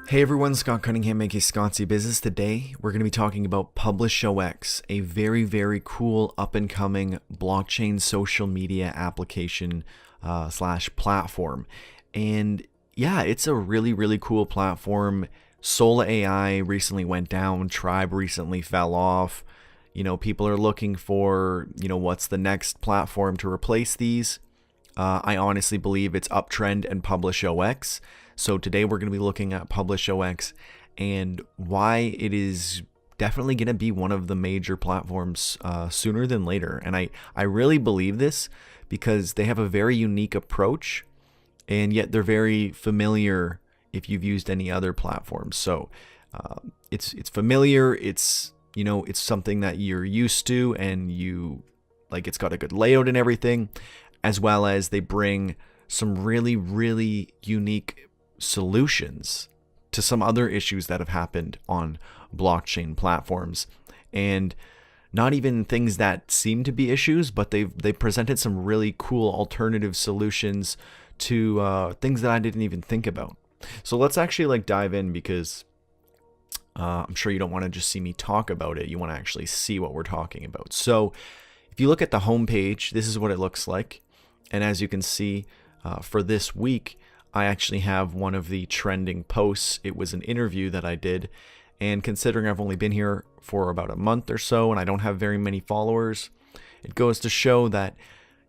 Hey everyone, Scott Cunningham, making Scott's Business. Today, we're going to be talking about Publish0x, a very, very cool up-and-coming blockchain social media application slash platform. And yeah, it's a really, really cool platform. Sola AI recently went down. Tribe recently fell off. People are looking for, what's the next platform to replace these. I honestly believe it's Uptrend and Publish0x. So today we're going to be looking at Publish0x and why it is definitely going to be one of the major platforms sooner than later. And I really believe this because they have a very unique approach, and yet they're very familiar if you've used any other platforms. So it's familiar. It's something that you're used to, and it's got a good layout and everything, as well as they bring some really, really unique solutions to some other issues that have happened on blockchain platforms, and not even things that seem to be issues, but they've presented some really cool alternative solutions to things that I didn't even think about. So let's actually dive in, because I'm sure you don't want to just see me talk about it. You want to actually see what we're talking about. So if you look at the homepage, this is what it looks like. And as you can see, for this week, I actually have one of the trending posts. It was an interview that I did. And considering I've only been here for about a month or so, and I don't have very many followers, it goes to show that,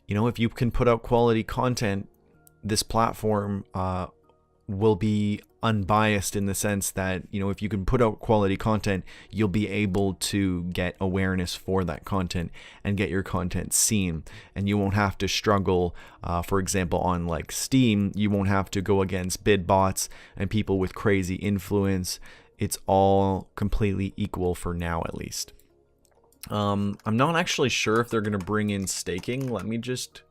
if you can put out quality content, this platform will be unbiased, in the sense that, if you can put out quality content, you'll be able to get awareness for that content and get your content seen. And you won't have to struggle, for example, on Steem, you won't have to go against bid bots and people with crazy influence. It's all completely equal for now, at least. I'm not actually sure if they're going to bring in staking. Let me just...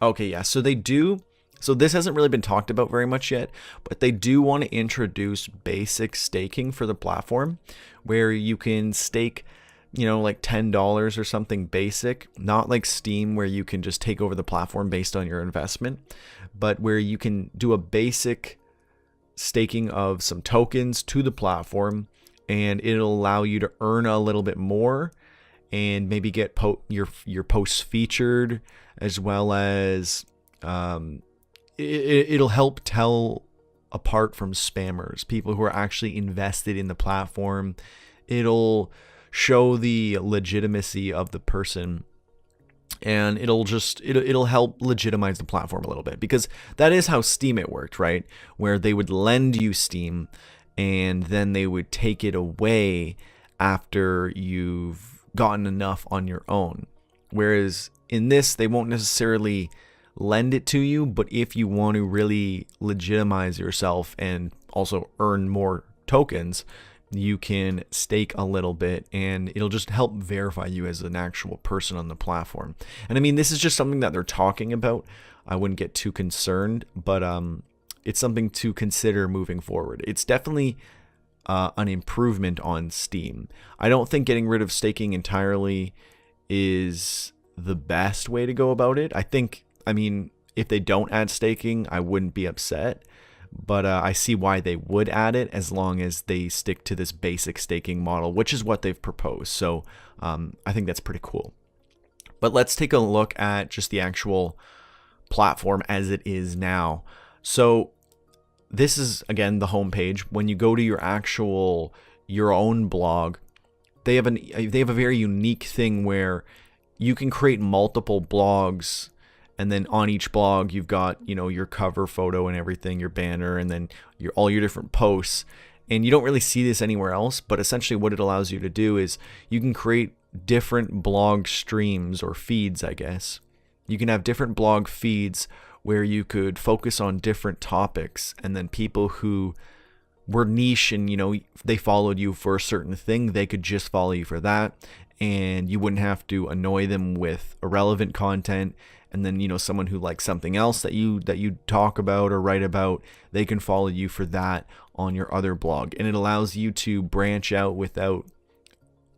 Okay, yeah, so they do. So this hasn't really been talked about very much yet, but they do want to introduce basic staking for the platform, where you can stake, $10 or something basic, not like Steem, where you can just take over the platform based on your investment, but where you can do a basic staking of some tokens to the platform, and it'll allow you to earn a little bit more and maybe get your posts featured, as well as it'll help tell apart from spammers, people who are actually invested in the platform. It'll show the legitimacy of the person, and it'll help legitimize the platform a little bit, because that is how Steemit worked, right? Where they would lend you Steem, and then they would take it away after you've gotten enough on your own. Whereas in this, they won't necessarily lend it to you, but if you want to really legitimize yourself and also earn more tokens, you can stake a little bit, and it'll just help verify you as an actual person on the platform. And I mean, this is just something that they're talking about. I wouldn't get too concerned, but it's something to consider moving forward. It's definitely an improvement on Steem. I don't think getting rid of staking entirely is the best way to go about it. I mean, if they don't add staking, I wouldn't be upset, but I see why they would add it, as long as they stick to this basic staking model, which is what they've proposed. So I think that's pretty cool. But let's take a look at just the actual platform as it is now. So this is, again, the homepage. When you go to your own blog, they have a very unique thing where you can create multiple blogs, and then on each blog you've got your cover photo and everything, your banner, and then all your different posts. And you don't really see this anywhere else, but essentially what it allows you to do is you can create different blog streams, or feeds, I guess. You can have different blog feeds where you could focus on different topics, and then people who were niche and they followed you for a certain thing, they could just follow you for that, and you wouldn't have to annoy them with irrelevant content. And then someone who likes something else that you talk about or write about, they can follow you for that on your other blog, and it allows you to branch out without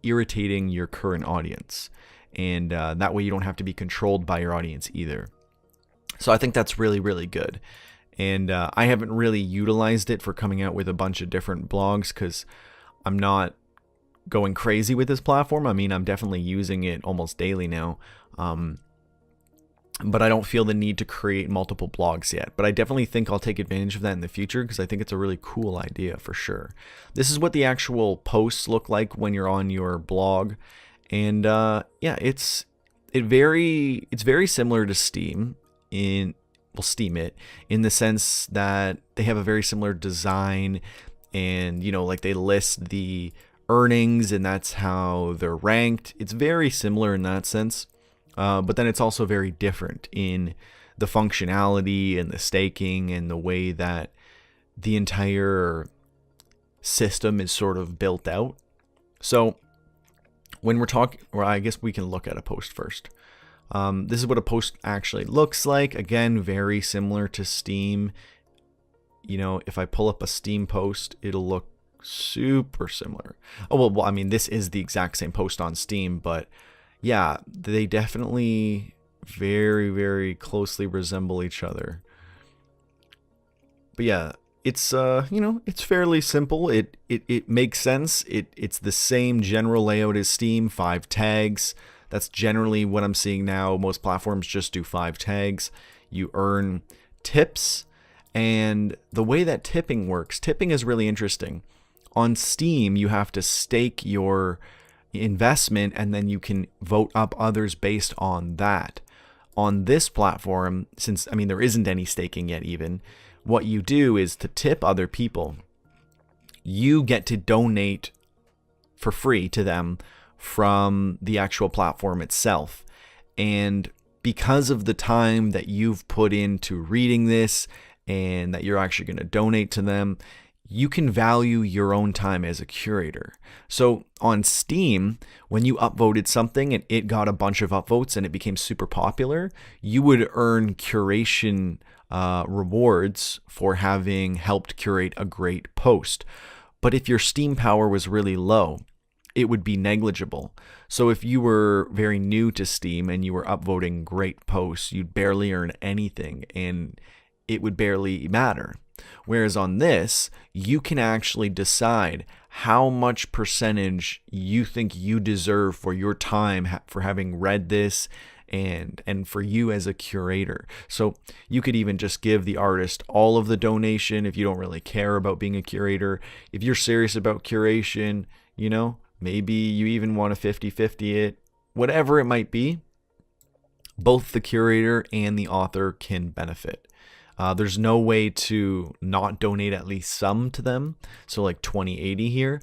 irritating your current audience, and that way you don't have to be controlled by your audience either. So I think that's really, really good. And I haven't really utilized it for coming out with a bunch of different blogs because I'm not going crazy with this platform. I mean, I'm definitely using it almost daily now. But I don't feel the need to create multiple blogs yet. But I definitely think I'll take advantage of that in the future because I think it's a really cool idea for sure. This is what the actual posts look like when you're on your blog. And yeah, it's very similar to Steem Steemit in the sense that they have a very similar design, and like they list the earnings and that's how they're ranked. It's very similar in that sense, but then it's also very different in the functionality and the staking and the way that the entire system is sort of built out. So when we're talking, or I guess we can look at a post first. This is what a post actually looks like. Again, very similar to Steem. If I pull up a Steem post, it'll look super similar. Oh, well, I mean, this is the exact same post on Steem, but yeah, they definitely very, very closely resemble each other. But yeah, it's it's fairly simple. It makes sense. It's the same general layout as Steem, 5 tags. That's generally what I'm seeing now. Most platforms just do 5 tags. You earn tips, and the way that tipping works, tipping is really interesting. On Steem, you have to stake your investment, and then you can vote up others based on that. On this platform, since, I mean, there isn't any staking yet even, what you do is to tip other people. You get to donate for free to them from the actual platform itself. And because of the time that you've put into reading this and that you're actually going to donate to them, you can value your own time as a curator. So on Steem, when you upvoted something and it got a bunch of upvotes and it became super popular, you would earn curation rewards for having helped curate a great post. But if your Steem power was really low, it would be negligible. So if you were very new to Steem and you were upvoting great posts, you'd barely earn anything and it would barely matter. Whereas on this, you can actually decide how much percentage you think you deserve for your time for having read this and for you as a curator. So you could even just give the artist all of the donation if you don't really care about being a curator. If you're serious about curation, maybe you even want to 50-50 it, whatever it might be, both the curator and the author can benefit. There's no way to not donate at least some to them. So like 20-80 here.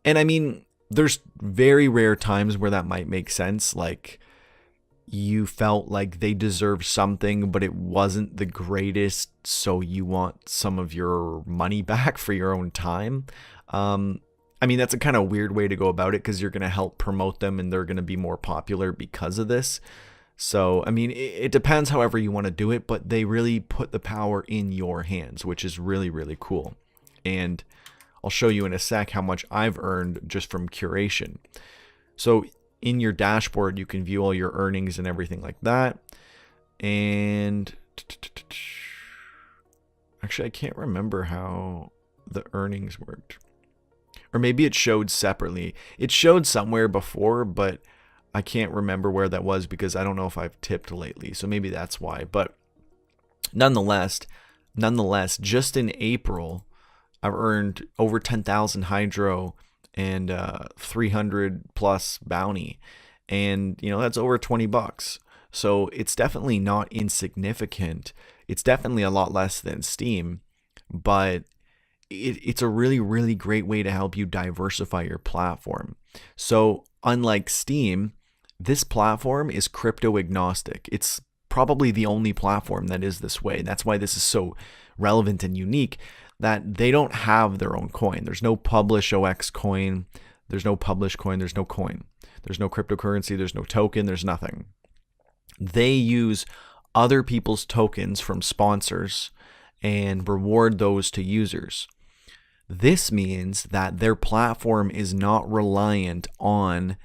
And I mean, there's very rare times where that might make sense. Like you felt like they deserve something, but it wasn't the greatest. So you want some of your money back for your own time. I mean, that's a kind of weird way to go about it because you're going to help promote them and they're going to be more popular because of this. So, I mean, it depends however you want to do it, but they really put the power in your hands, which is really, really cool. And I'll show you in a sec how much I've earned just from curation. So in your dashboard, you can view all your earnings and everything like that. And actually, I can't remember how the earnings worked. Or maybe it showed separately. It showed somewhere before, but I can't remember where that was because I don't know if I've tipped lately. So maybe that's why. But nonetheless, just in April, I've earned over 10,000 hydro and 300 plus bounty. And, that's over $20. So it's definitely not insignificant. It's definitely a lot less than Steem, but it's a really, really great way to help you diversify your platform. So unlike Steem, this platform is crypto agnostic. It's probably the only platform that is this way. That's why this is so relevant and unique, that they don't have their own coin. There's no Publish0x coin. There's no Publish coin. There's no coin. There's no cryptocurrency. There's no token. There's nothing. They use other people's tokens from sponsors and reward those to users. This means that their platform is not reliant on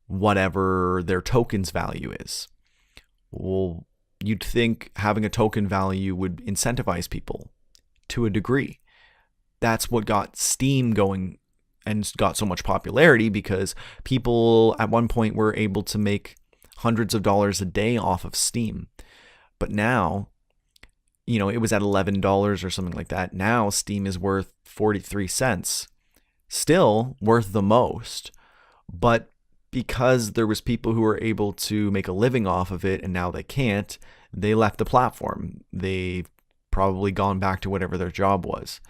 whatever their token's value is. Well, you'd think having a token value would incentivize people to a degree. That's what got Steem going and got so much popularity, because people at one point were able to make hundreds of dollars a day off of Steem. But now, it was at $11 or something like that. Now Steem is worth 43 cents. Still worth the most. But because there was people who were able to make a living off of it and now they can't, they left the platform. They've probably gone back to whatever their job was.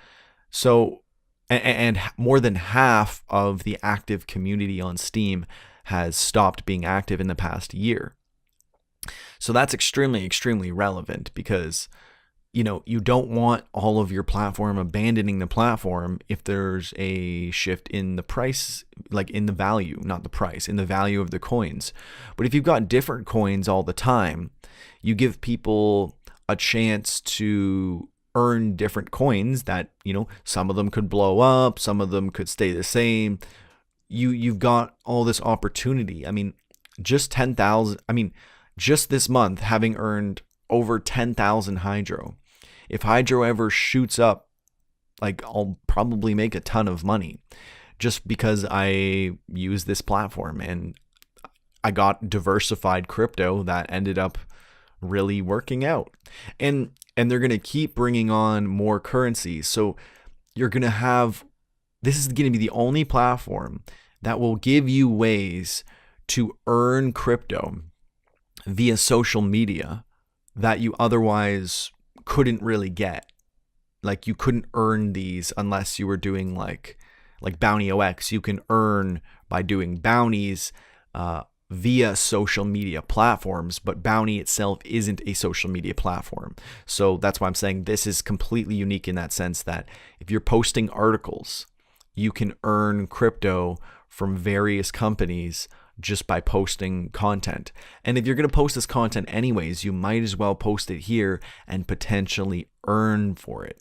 So, and more than half of the active community on Steem has stopped being active in the past year. So that's extremely, extremely relevant, because you don't want all of your platform abandoning the platform if there's a shift in the price, like in the value, not the price, in the value of the coins. But if you've got different coins all the time, you give people a chance to earn different coins that, some of them could blow up, some of them could stay the same. You've got all this opportunity. Just 10,000, just this month, having earned over 10,000 hydro. If hydro ever shoots up, I'll probably make a ton of money just because I use this platform, and I got diversified crypto that ended up really working out. And they're going to keep bringing on more currencies. So you're going to have, this is going to be the only platform that will give you ways to earn crypto via social media that you otherwise couldn't really get. You couldn't earn these unless you were doing like Publish0x. You can earn by doing bounties via social media platforms, but Bounty itself isn't a social media platform. So that's why I'm saying this is completely unique in that sense, that if you're posting articles, you can earn crypto from various companies just by posting content. And if you're going to post this content anyways, you might as well post it here and potentially earn for it.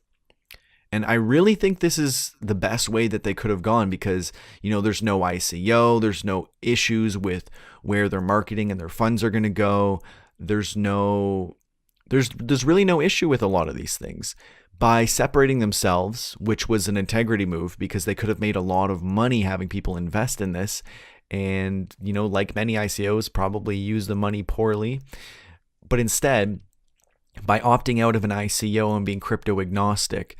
And I really think this is the best way that they could have gone, because, there's no ICO, there's no issues with where their marketing and their funds are going to go. There's really no issue with a lot of these things. By separating themselves, which was an integrity move, because they could have made a lot of money having people invest in this, and, like many ICOs, probably use the money poorly. But instead, by opting out of an ICO and being crypto agnostic,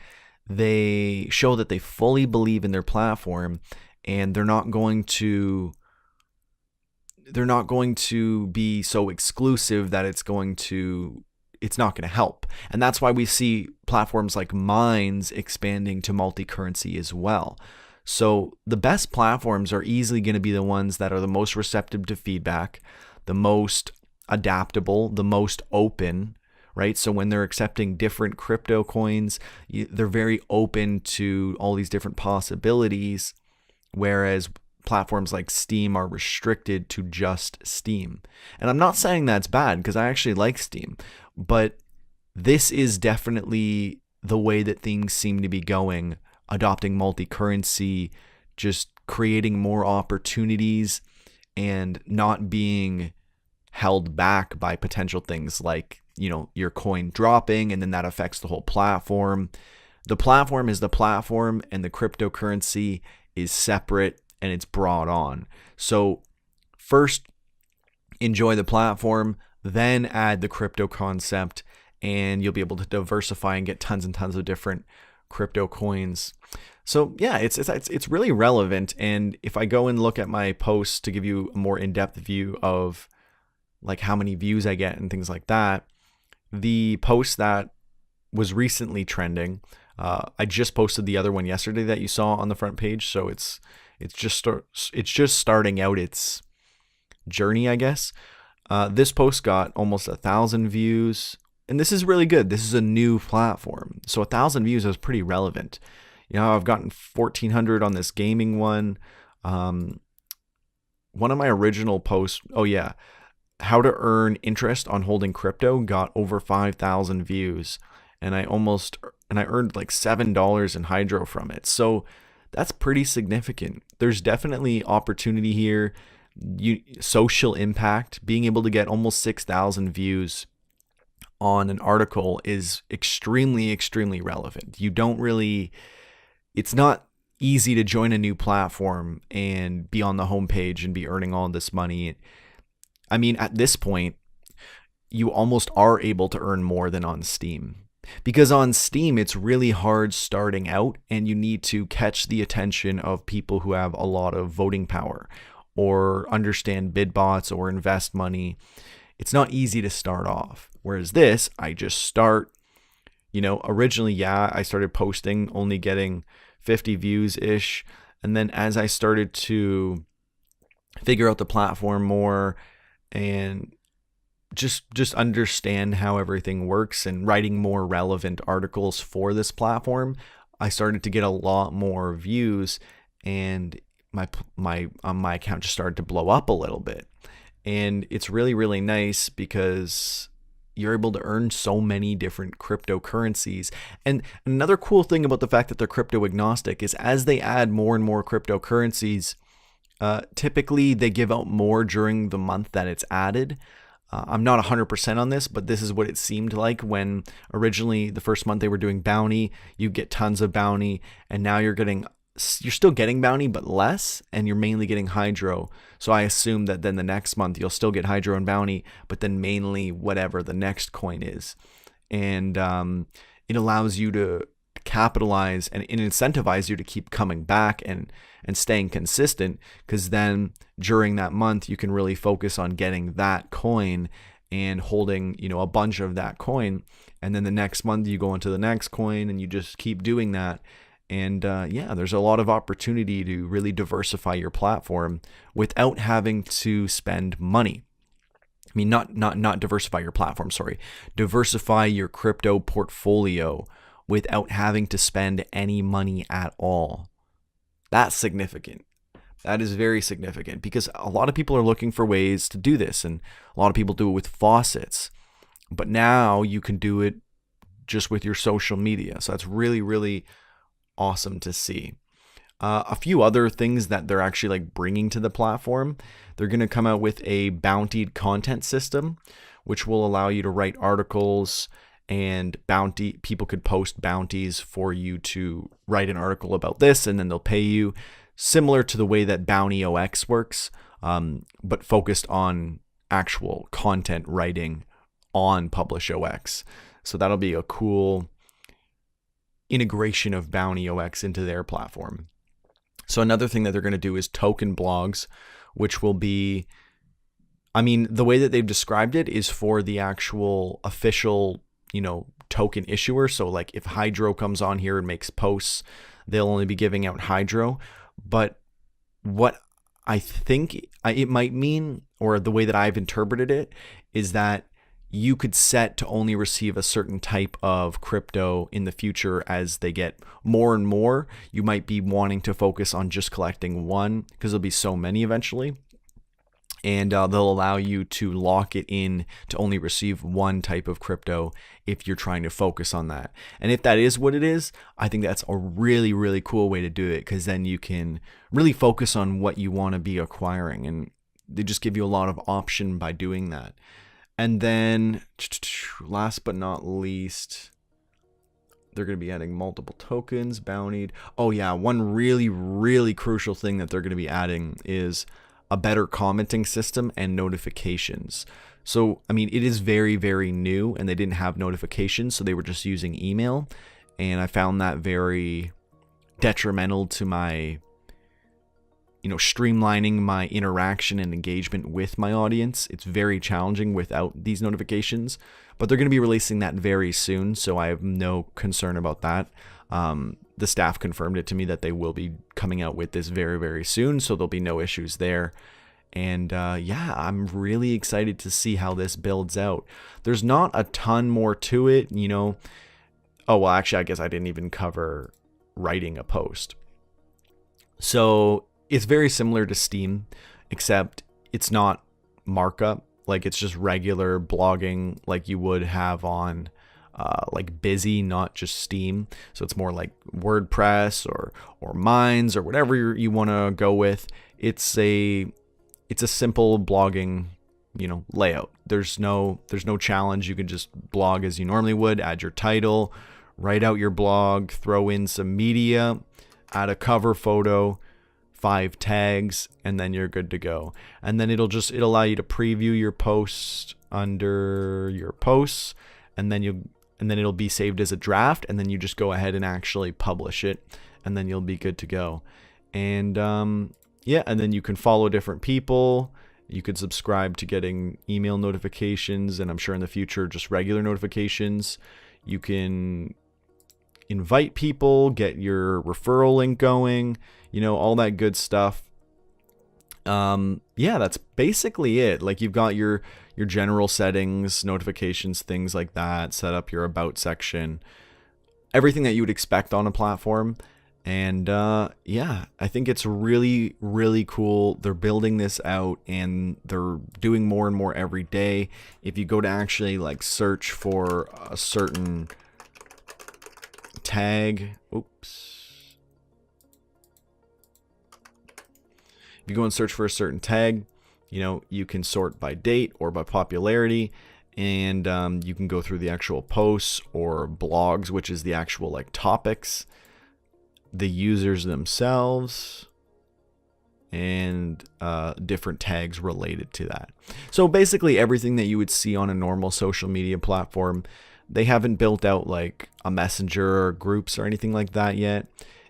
they show that they fully believe in their platform, and they're not going to be so exclusive that it's not going to help. And that's why we see platforms like Mines expanding to multi-currency as well. So the best platforms are easily going to be the ones that are the most receptive to feedback, the most adaptable, the most open, right? So when they're accepting different crypto coins, they're very open to all these different possibilities, whereas platforms like Steem are restricted to just Steem. And I'm not saying that's bad, because I actually like Steem, but this is definitely the way that things seem to be going, adopting multi-currency, just creating more opportunities and not being held back by potential things like, your coin dropping, and then that affects the whole platform. The platform is the platform, and the cryptocurrency is separate, and it's brought on. So first, enjoy the platform, then add the crypto concept, and you'll be able to diversify and get tons and tons of different crypto coins. So yeah, it's really relevant. And if I go and look at my posts to give you a more in-depth view of how many views I get and things like that, the post that was recently trending, I just posted the other one yesterday that you saw on the front page. So it's just starting out its journey, I guess. This post got almost 1,000 views, and this is really good. This is a new platform, so 1,000 views is pretty relevant. I've gotten 1,400 on this gaming one. One of my original posts, how to earn interest on holding crypto, got over 5,000 views, and I earned like $7 in hydro from it. So that's pretty significant. There's definitely opportunity here. Social impact, being able to get almost 6,000 views on an article is extremely, extremely relevant. You don't really, it's not easy to join a new platform and be on the homepage and be earning all this money. I mean, at this point, you almost are able to earn more than on Steem. Because on Steem, it's really hard starting out, and you need to catch the attention of people who have a lot of voting power or understand bid bots or invest money. It's not easy to start off. Whereas this, I just start, originally, I started posting, only getting 50 views-ish. And then as I started to figure out the platform more and just understand how everything works and writing more relevant articles for this platform, I started to get a lot more views, and my account just started to blow up a little bit. And it's really, really nice because you're able to earn so many different cryptocurrencies. And another cool thing about the fact that they're crypto agnostic is as they add more and more cryptocurrencies, typically they give out more during the month that it's added. I'm not 100% on this, but this is what it seemed like when originally the first month they were doing bounty. You get tons of bounty, and now you're still getting bounty, but less, and you're mainly getting hydro. So I assume that then the next month you'll still get hydro and bounty, but then mainly whatever the next coin is. And it allows you to capitalize and incentivize you to keep coming back and staying consistent, because then during that month you can really focus on getting that coin and holding a bunch of that coin, and then the next month you go into the next coin and you just keep doing that. And there's a lot of opportunity to really diversify your platform without having to spend money. I mean, not diversify your platform, sorry. Diversify your crypto portfolio without having to spend any money at all. That's significant. That is very significant, because a lot of people are looking for ways to do this, and a lot of people do it with faucets. But now you can do it just with your social media. So that's really, really awesome to see. A few other things that they're actually bringing to the platform. They're going to come out with a bountied content system, which will allow you to write articles, and people could post bounties for you to write an article about this, and then they'll pay you, similar to the way that Publish0x works, but focused on actual content writing on Publish0x. So that'll be a cool integration of Publish0x into their platform. So another thing that they're going to do is token blogs, which will be, the way that they've described it is for the actual official, token issuer. So if Hydro comes on here and makes posts, they'll only be giving out Hydro. But what I think it might mean, or the way that I've interpreted it, is that you could set to only receive a certain type of crypto in the future. As they get more and more, you might be wanting to focus on just collecting one, because there'll be so many eventually. And they'll allow you to lock it in to only receive one type of crypto if you're trying to focus on that. And if that is what it is, I think that's a really, really cool way to do it, because then you can really focus on what you want to be acquiring. And they just give you a lot of option by doing that. And then last but not least, they're going to be adding multiple tokens, bountied. Oh yeah, one really, really crucial thing that they're going to be adding is a better commenting system and notifications. So, it is very, very new, and they didn't have notifications, so they were just using email. And I found that very detrimental to my, streamlining my interaction and engagement with my audience. It's very challenging without these notifications, but they're going to be releasing that very soon, so I have no concern about that. The staff confirmed it to me that they will be coming out with this very, very soon, so there'll be no issues there. And I'm really excited to see how this builds out. There's not a ton more to it, Oh, well, actually, I guess I didn't even cover writing a post. So it's very similar to Steem, except it's not markup. It's just regular blogging like you would have on Busy, not just Steem. So it's more like WordPress or Minds or whatever you want to go with. It's a simple blogging layout. There's no challenge. You can just blog as you normally would, add your title, write out your blog, throw in some media, add a cover photo, 5 tags, and then you're good to go. And then it'll allow you to preview your post under your posts, and then it'll be saved as a draft, and then you just go ahead and actually publish it, and then you'll be good to go. And and then you can follow different people. You could subscribe to getting email notifications, and I'm sure in the future just regular notifications. You can invite people, get your referral link going, all that good stuff. That's basically it. Like, you've got your general settings, notifications, things like that, set up your about section, everything that you would expect on a platform. And I think it's really, really cool. They're building this out, and they're doing more and more every day. If you go to actually search for a certain tag, if you go and search for a certain tag, you can sort by date or by popularity, and you can go through the actual posts or blogs, which is the actual topics, the users themselves, and different tags related to that. So basically everything that you would see on a normal social media platform. They haven't built out a messenger or groups or anything like that yet.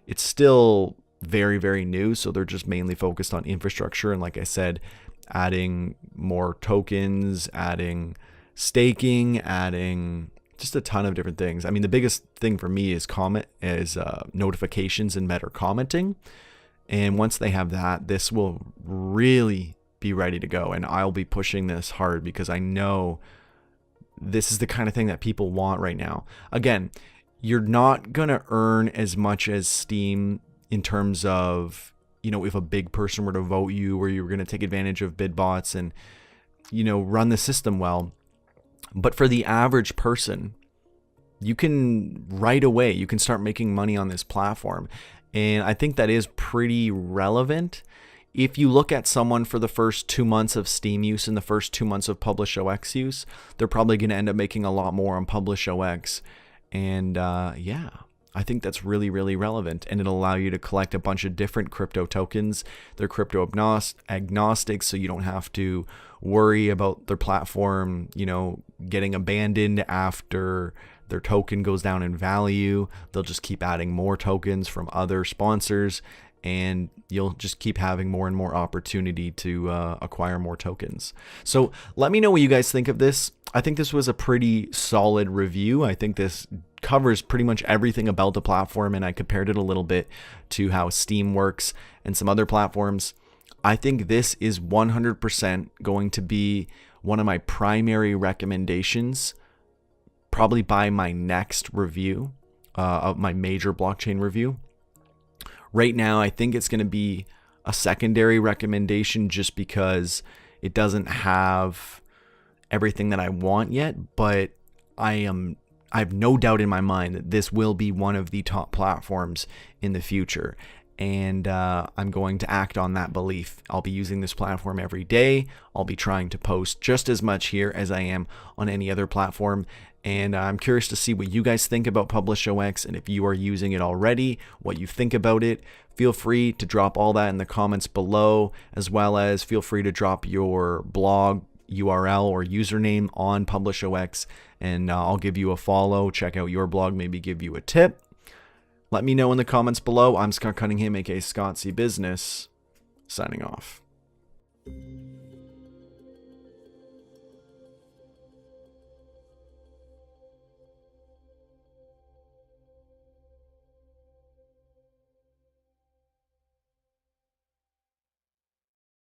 It's still very, very new, so they're just mainly focused on infrastructure, and like I said, adding more tokens, adding staking, adding just a ton of different things. I mean, the biggest thing for me is notifications and better commenting. And once they have that, this will really be ready to go. And I'll be pushing this hard because I know this is the kind of thing that people want right now. Again, you're not going to earn as much as Steem in terms of, if a big person were to vote you, or you were going to take advantage of bid bots and, run the system well. But for the average person, you can right away, you can start making money on this platform. And I think that is pretty relevant. If you look at someone for the first 2 months of Steem use and the first 2 months of Publish0x use, they're probably going to end up making a lot more on Publish0x. And I think that's really, really relevant. And it'll allow you to collect a bunch of different crypto tokens. They're crypto agnostic, so you don't have to worry about their platform, getting abandoned after their token goes down in value. They'll just keep adding more tokens from other sponsors, and you'll just keep having more and more opportunity to acquire more tokens. So let me know what you guys think of this. I think this was a pretty solid review. I think this covers pretty much everything about the platform, and I compared it a little bit to how Steem works and some other platforms. I think this is 100% going to be one of my primary recommendations, probably by my next review of my major blockchain review. Right now, I think it's going to be a secondary recommendation just because it doesn't have everything that I want yet, but I have no doubt in my mind that this will be one of the top platforms in the future. And I'm going to act on that belief. I'll be using this platform every day. I'll be trying to post just as much here as I am on any other platform. And I'm curious to see what you guys think about Publish0x, and if you are using it already, what you think about it. Feel free to drop all that in the comments below, as well as feel free to drop your blog URL or username on Publish0x, and I'll give you a follow, check out your blog, maybe give you a tip. Let me know in the comments below. I'm Scott Cunningham, aka Scott C Business, signing off.